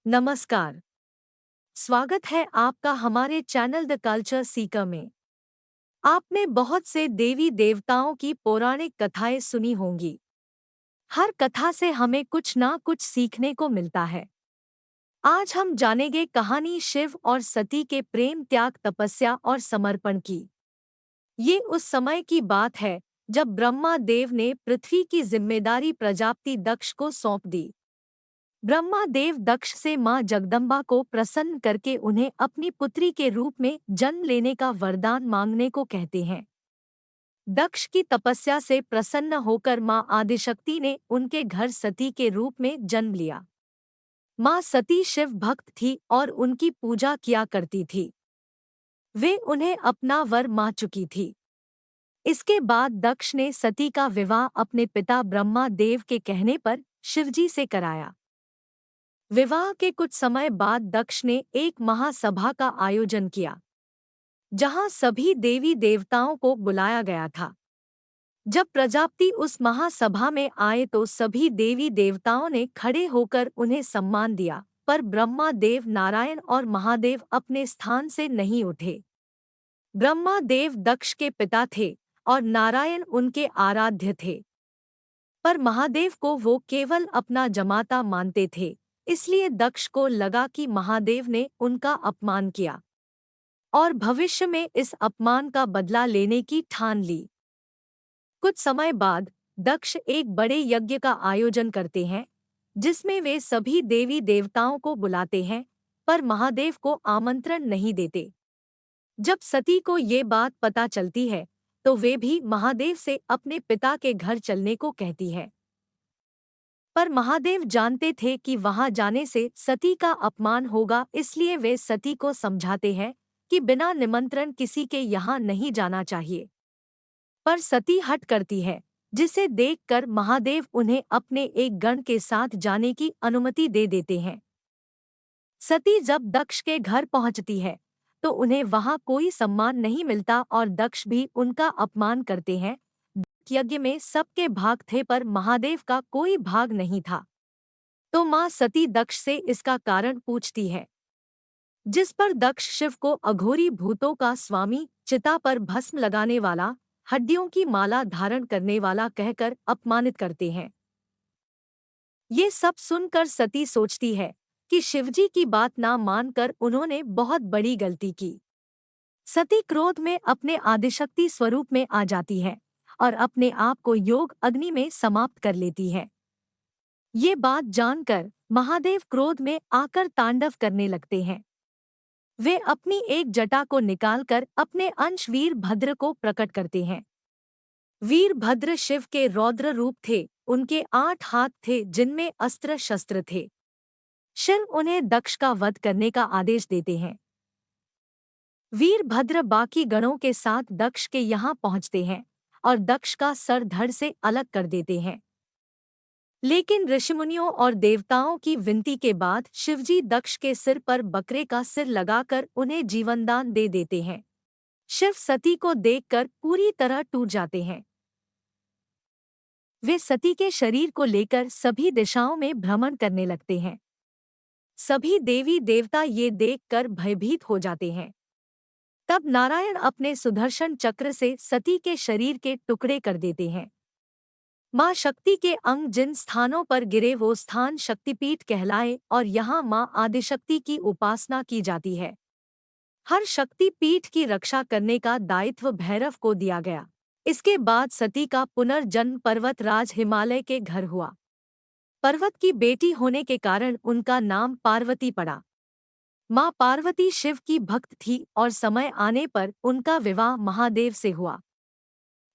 नमस्कार। स्वागत है आपका हमारे चैनल द कल्चर सीकर में। आपने बहुत से देवी देवताओं की पौराणिक कथाएं सुनी होंगी। हर कथा से हमें कुछ ना कुछ सीखने को मिलता है। आज हम जानेंगे कहानी शिव और सती के प्रेम, त्याग, तपस्या और समर्पण की। ये उस समय की बात है जब ब्रह्मा देव ने पृथ्वी की जिम्मेदारी प्रजापति दक्ष को सौंप दी। ब्रह्मा देव दक्ष से मां जगदम्बा को प्रसन्न करके उन्हें अपनी पुत्री के रूप में जन्म लेने का वरदान मांगने को कहते हैं। दक्ष की तपस्या से प्रसन्न होकर मां आदिशक्ति ने उनके घर सती के रूप में जन्म लिया। मां सती शिव भक्त थी और उनकी पूजा किया करती थी। वे उन्हें अपना वर मान चुकी थी। इसके बाद दक्ष ने सती का विवाह अपने पिता ब्रह्मा देव के कहने पर शिवजी से कराया। विवाह के कुछ समय बाद दक्ष ने एक महासभा का आयोजन किया, जहां सभी देवी देवताओं को बुलाया गया था। जब प्रजापति उस महासभा में आए तो सभी देवी देवताओं ने खड़े होकर उन्हें सम्मान दिया, पर ब्रह्मा देव, नारायण और महादेव अपने स्थान से नहीं उठे। ब्रह्मा देव दक्ष के पिता थे और नारायण उनके आराध्य थे, पर महादेव को वो केवल अपना जमाता मानते थे। इसलिए दक्ष को लगा कि महादेव ने उनका अपमान किया और भविष्य में इस अपमान का बदला लेने की ठान ली। कुछ समय बाद दक्ष एक बड़े यज्ञ का आयोजन करते हैं, जिसमें वे सभी देवी देवताओं को बुलाते हैं, पर महादेव को आमंत्रण नहीं देते। जब सती को ये बात पता चलती है तो वे भी महादेव से अपने पिता के घर चलने को कहती है, पर महादेव जानते थे कि वहां जाने से सती का अपमान होगा। इसलिए वे सती को समझाते हैं कि बिना निमंत्रण किसी के यहाँ नहीं जाना चाहिए, पर सती हट करती है, जिसे देखकर महादेव उन्हें अपने एक गण के साथ जाने की अनुमति दे देते हैं। सती जब दक्ष के घर पहुंचती है तो उन्हें वहां कोई सम्मान नहीं मिलता और दक्ष भी उनका अपमान करते हैं। यज्ञ में सबके भाग थे, पर महादेव का कोई भाग नहीं था। तो मां सती दक्ष से इसका कारण पूछती है, जिस पर दक्ष शिव को अघोरी भूतों का स्वामी, चिता पर भस्म लगाने वाला, हड्डियों की माला धारण करने वाला कहकर अपमानित करते हैं। ये सब सुनकर सती सोचती है कि शिवजी की बात ना मानकर उन्होंने बहुत बड़ी गलती की। सती क्रोध में अपने आदिशक्ति स्वरूप में आ जाती है और अपने आप को योग अग्नि में समाप्त कर लेती है। ये बात जानकर महादेव क्रोध में आकर तांडव करने लगते हैं। वे अपनी एक जटा को निकालकर अपने अंश वीरभद्र को प्रकट करते हैं। वीरभद्र शिव के रौद्र रूप थे। उनके 8 हाथ थे, जिनमें अस्त्र शस्त्र थे। शिव उन्हें दक्ष का वध करने का आदेश देते हैं। वीरभद्र बाकी गणों के साथ दक्ष के यहाँ पहुँचते हैं और दक्ष का सर धड़ से अलग कर देते हैं। लेकिन ऋषिमुनियों और देवताओं की विनती के बाद शिवजी दक्ष के सिर पर बकरे का सिर लगाकर उन्हें जीवनदान दे देते हैं। शिव सती को देखकर पूरी तरह टूट जाते हैं। वे सती के शरीर को लेकर सभी दिशाओं में भ्रमण करने लगते हैं। सभी देवी देवता ये देखकर भयभीत हो जाते हैं। तब नारायण अपने सुदर्शन चक्र से सती के शरीर के टुकड़े कर देते हैं। मां शक्ति के अंग जिन स्थानों पर गिरे वो स्थान शक्तिपीठ कहलाए और यहाँ मां आदिशक्ति की उपासना की जाती है। हर शक्तिपीठ की रक्षा करने का दायित्व भैरव को दिया गया। इसके बाद सती का पुनर्जन्म पर्वत राज हिमालय के घर हुआ। पर्वत की बेटी होने के कारण उनका नाम पार्वती पड़ा। मां पार्वती शिव की भक्त थी और समय आने पर उनका विवाह महादेव से हुआ।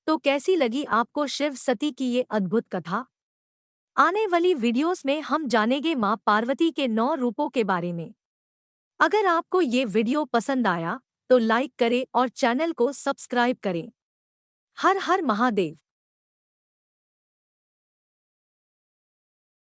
तो कैसी लगी आपको शिव सती की ये अद्भुत कथा? आने वाली वीडियोस में हम जानेंगे मां पार्वती के 9 रूपों के बारे में। अगर आपको ये वीडियो पसंद आया तो लाइक करें और चैनल को सब्सक्राइब करें। हर हर महादेव।